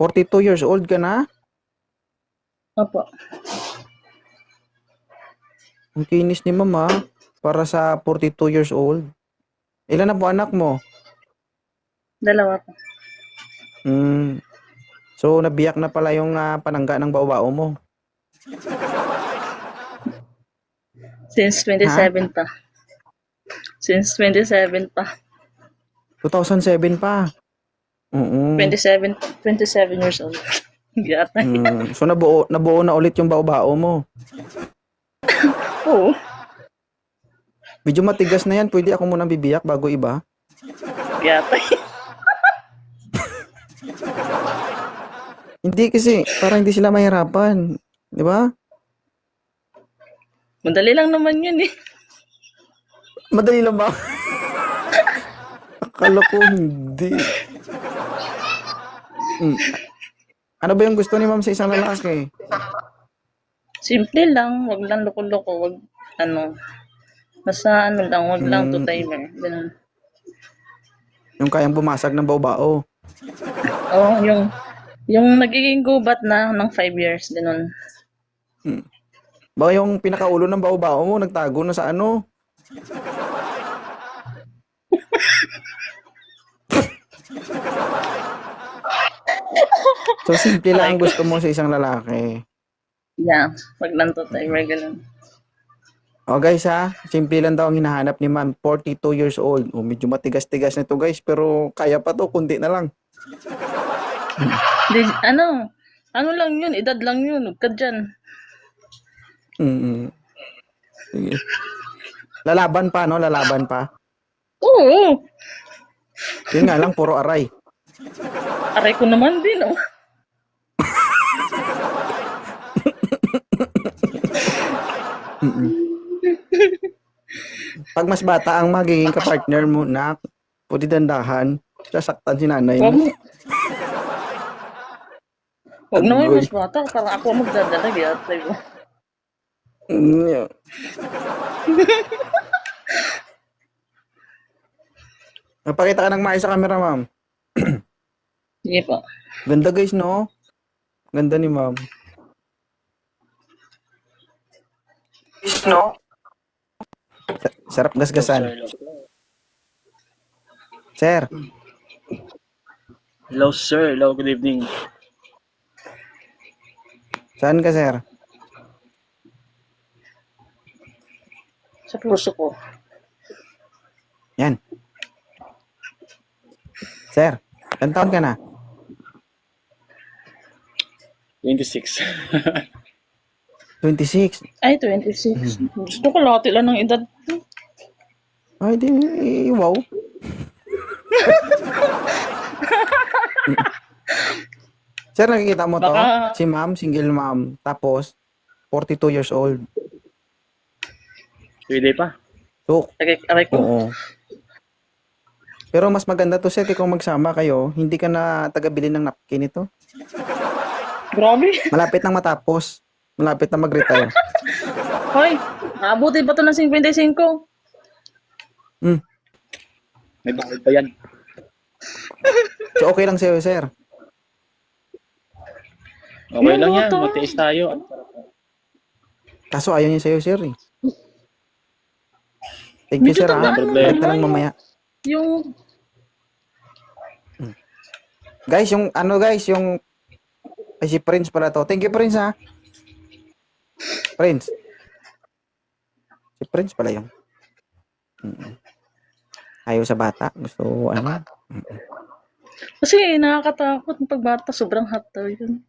42 years old ka na? Opo. Ang kinis ni mama para sa 42 years old. Ilan na po anak mo? 2 po. So, nabiyak na pala yung panangga ng bao-bao mo. Since 27 pa. Since 27 pa. 2007 pa. Oo. 27 years old. Gata. So, nabuo na ulit yung bao-bao mo. Oo. Medyo matigas na yan. Pwede ako munang bibiyak bago iba. Gata. Hindi kasi, para hindi sila mahirapan. Di ba? Madali lang naman yun eh. Madali lang ba? Akala ko hindi. Ano ba yung gusto ni ma'am sa isang lalaki? Simple lang. Wag lang loko-loko. Wag ano. Basta ano lang. Wag lang two-timer. Ganun. Yung kayang bumasag ng bao-bao. Oo, yung nagiging gubat na ng 5 years. Ganun. Baka yung pinakaulo ng bao-bao mo, nagtago na sa ano? So, simple lang ang gusto mo sa isang lalaki. Yeah. Wag lang two-timer. Ganun. O guys ha, simple lang daw ang hinahanap ni ma'am. 42 years old. O, medyo matigas-tigas na ito guys, pero kaya pa to, kundi na lang. Ano lang yun, edad lang yun, huwag ka dyan. Sige. Lalaban pa, no? Lalaban pa. Oo, Yun nga lang, puro aray. aray ko naman din, oh. Pag mas bata ang magiging kapartner mo, na pwede dandahan, sasaktan si nanay Huwag mo. mo. Huwag naman mas bata, para ako magdadalag, yata mo. Yeah. Napakita ka ng maayos sa camera, ma'am. Sige po. Ganda guys, no? Ganda ni ma'am. No? Sarap gasgasan. Sir, Hello, sir. Hello, good evening. saan ka, sir? Sa puso ko. Yan. Sir, ilang taon ka na? 26. 26. Ay, 26. Gusto ko lahat lang ng edad. Ay, di, wow. Sir, nakikita mo to? Baka- Si ma'am, single ma'am. Tapos, 42 years old. Pwede pa. So, Aray ko. oo. Pero mas maganda to, sir, kung magsama kayo, hindi ka na tagabili ng napkin ito. Grabe. Malapit nang matapos. Malapit na mag-retire. Hoy, naabuti ba ito ng 55? May bakit pa yan. So, okay lang sa'yo, sir. Okay lang Yung yan. motor. Matiis tayo. Kaso ayaw niya sa'yo, sir, eh. Thank you, Medyo sir, ha? tandaan mo Balik na lang naman. mamaya. Yung, Guys, yung, ay, si Prince pala to. Thank you, Prince, ha? Prince. Si Prince pala yung. Ayaw sa bata. Gusto, ano? kasi nakakatakot ng pagbata. Sobrang hot daw yun.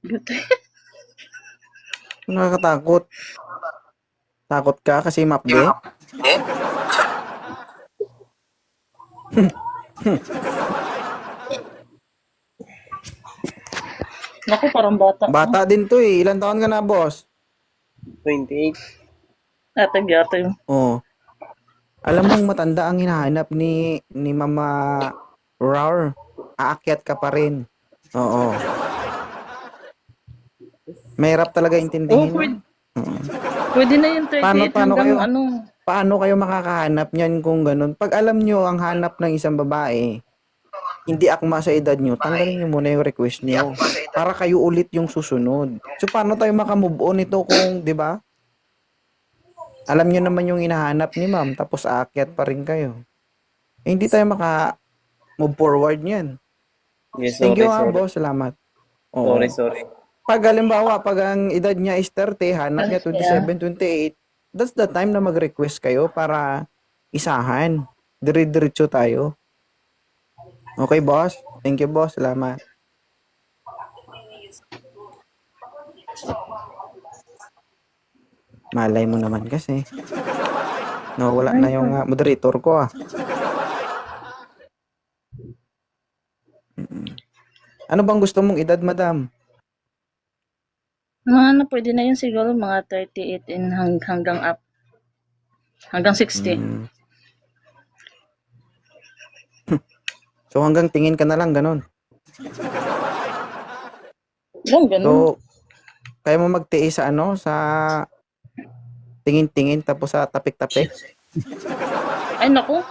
Nakakatakot. Takot ka kasi mapde? Naku, parang bata. Bata din to, eh. Ilan taon ka na, boss? 28. Atag-yata yung. Oh. Alam mong matanda ang hinahanap ni Mama Rar. Aakyat ka pa rin. Oo. Mahirap talaga intindihin. Oh, pwede na yung 38 Paano hanggang kayo? ano. Paano kayo makakahanap niyan kung ganun? Pag alam nyo ang hanap ng isang babae, hindi akma sa edad nyo, tanggalin nyo muna yung request nyo. Para kayo ulit yung susunod. So, paano tayo makamove on ito kung, di ba? Alam nyo naman yung hinahanap ni ma'am, tapos aakyat pa rin kayo. Eh, hindi tayo maka-move forward niyan. Yes, Thank you, sorry. boss. Salamat. Oo. Sorry. Pag halimbawa, pag ang edad niya is 30, hanap niya 27, 28, that's the time na mag-request kayo para isahan. Dire-diretso tayo. Okay, boss? Thank you, boss. Salamat. Malay mo naman kasi. Wala na yung moderator ko ah. Ano bang gusto mong edad, madam? Mga ano, pwede na yun siguro, mga 38 and hanggang up. Hanggang 60. So hanggang tingin ka na lang, ganun. Yung ganun. So, kaya mo magtiis sa ano, sa tingin-tingin tapos sa tapik-tapik? Ay, naku.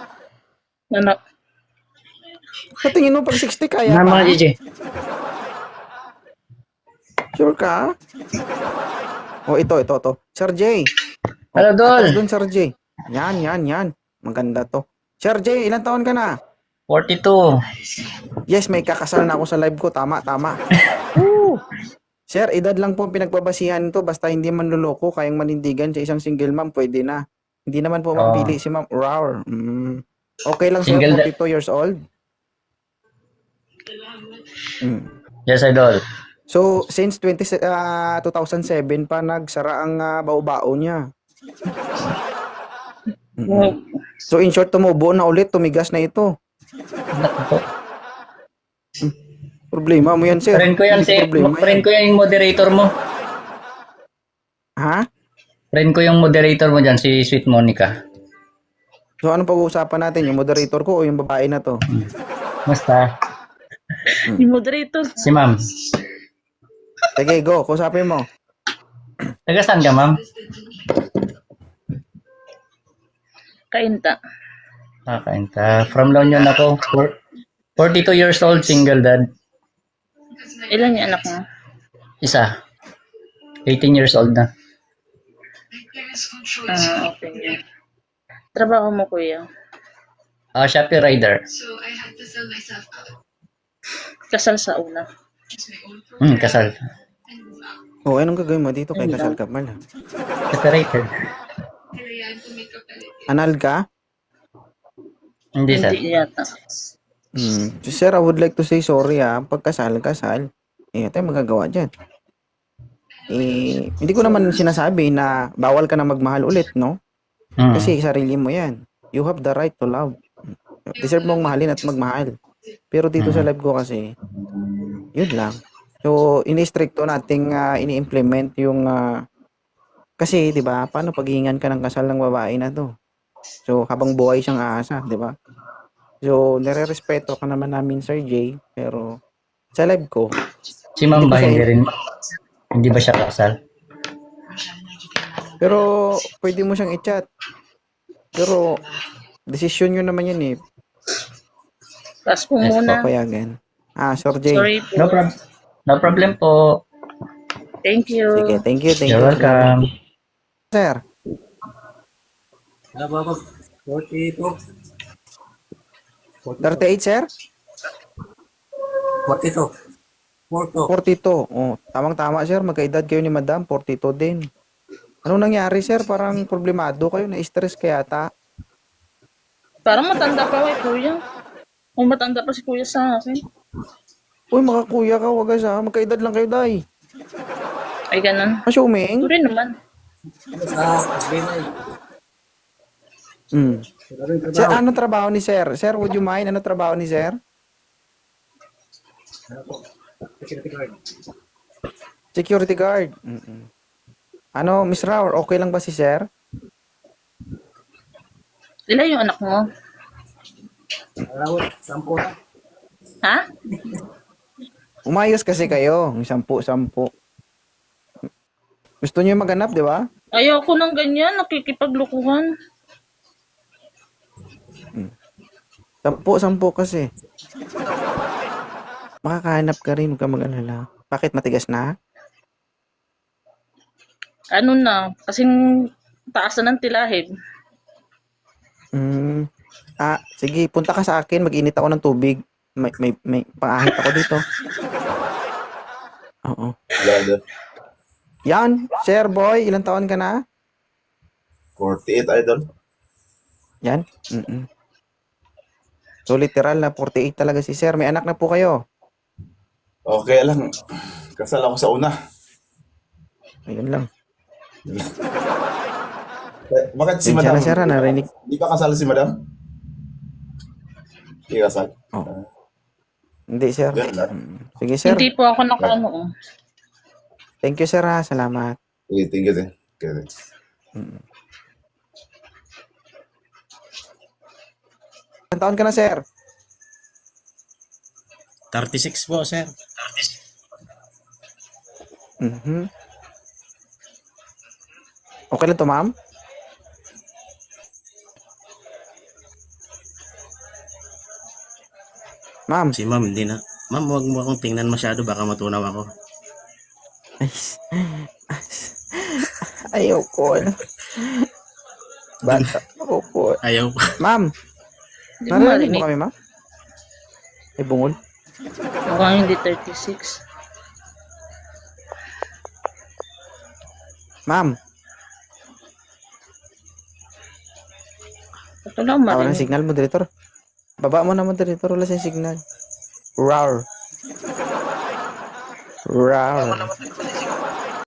Nanak. Sa tingin mo pag 60 kaya Mga pa? GJ. Sure ka? Oh, ito. Sir J. Hello, Dol. Atas dun, Sir J. Yan. Maganda to. Sir J, ilang taon ka na? 42. Yes, may kakasal na ako sa live ko. Tama. Woo! Sir, edad lang po ang pinagbabasihan to. Basta hindi man luloko, kayang manindigan sa isang single ma'am, pwede na. Hindi naman po mapili si Ma'am Rower. Okay lang sir, Single 42 years old. Yes, Idol. So, since 2007 pa, nagsara ang bao-bao niya. So, in short, tumubo na ulit, tumigas na ito. Problema mo yan, sir. Friend ko yan, friend ko yung moderator mo. Ha? Friend ko yung moderator mo dyan, si Sweet Monica. So, anong pag-uusapan natin? Yung moderator ko o yung babae na to? Basta, Yung moderator. si ma'am. Sige, go. Kusapin mo. Taga saan ka, ma'am? Kainta. Kakainta. From La Union ako. 42 years old, single dad. Ilan yung anak mo? Isa. 18 years old na. Okay. Trabaho mo, kuya? Shopee rider. Kasal sa una. Kasal. Oh, anong gagawin mo dito kay Kasal Kamal? Separated. Anal ka? Hindi, sir. Hindi yata. Sir, I would like to say sorry pag kasal. Tayo magagawa dyan. Hindi ko naman sinasabi na bawal ka na magmahal ulit, no? Kasi sarili mo yan. You have the right to love. Deserve mong mahalin at magmahal. Pero dito sa live ko kasi, yun lang. So, ini-stricto nating ini-implement yung kasi, di ba, paano paghihingan ka ng kasal ng babae na to? So, habang buhay siyang aasa, di ba? So, nire-respeto ka naman namin, Sir J, pero sa live ko, Si ma'am ba hindi rin? Hindi ba siya kasal? pero pwede mo siyang i-chat. Pero, desisyon nyo naman yan eh. Pass po muna. Papayagan. Sir J. Sorry po. No problem po. Thank you. Sige, thank you. You're welcome. Sir. 42. 38, sir? 42. 42. 42. Oh, tamang-tama, sir. Magkaedad kayo ni Madam. 42 din. Anong nangyari, sir? Parang problemado kayo. Na-stress kaya ata. Parang matanda pa kay kuya. O matanda pa si kuya sa akin. Uy, mga kuya ka. Wag sa magkaedad lang kayo, day. Ay, ganun. Assuming. Ito rin naman. Sir, ano trabaho ni sir? Sir, would you mind? Ano trabaho ni sir? Security guard. Ano, Miss Raur, okay lang ba si sir? Ilan yung anak mo? Ha? Umayos kasi kayo. 10. Gusto niyo maganap, di ba? Ayoko ng ganyan. Nakikipaglukuhan. 10 kasi. Makakahanap ka rin, huwag ka mag-alala. Bakit matigas na? Ano na, kasing taas na ng tilahib. Sige, punta ka sa akin, mag-init ako ng tubig. May pangahit ako dito. Oo. Wala. Yan, Sir Boy, ilang taon ka na? 48, idol. Yan. So literal na 48 talaga si Sir. May anak na po kayo. Okay lang. Kasal ako sa una. Ayun lang. Bakit si Sinsya madam? na, Sir, narinig. Di ba kasal si madam? Di kasal. Oh. Hindi, Sir. Yan lang. Sige, Sir. Hindi po ako nakano. Thank you, Sir, ha. Salamat. Okay, thank you din. Okay. Ilang taon ka na, Sir? 36 po, sir. Okay lang to, ma'am? Ma'am. Si ma'am, hindi na. Ma'am, huwag mo akong tingnan masyado, baka matunaw ako. Ayoko. Bata ako po. Ayaw po. Ma'am, Hindi mo narinig marinig. mo kami, ma'am? Ay, bungol. Mukhang hindi 36. Ma'am, Ito lang tawa ng marinig. signal, moderator. Baba mo na, moderator. Wala siyang signal. Rawr. Rawr.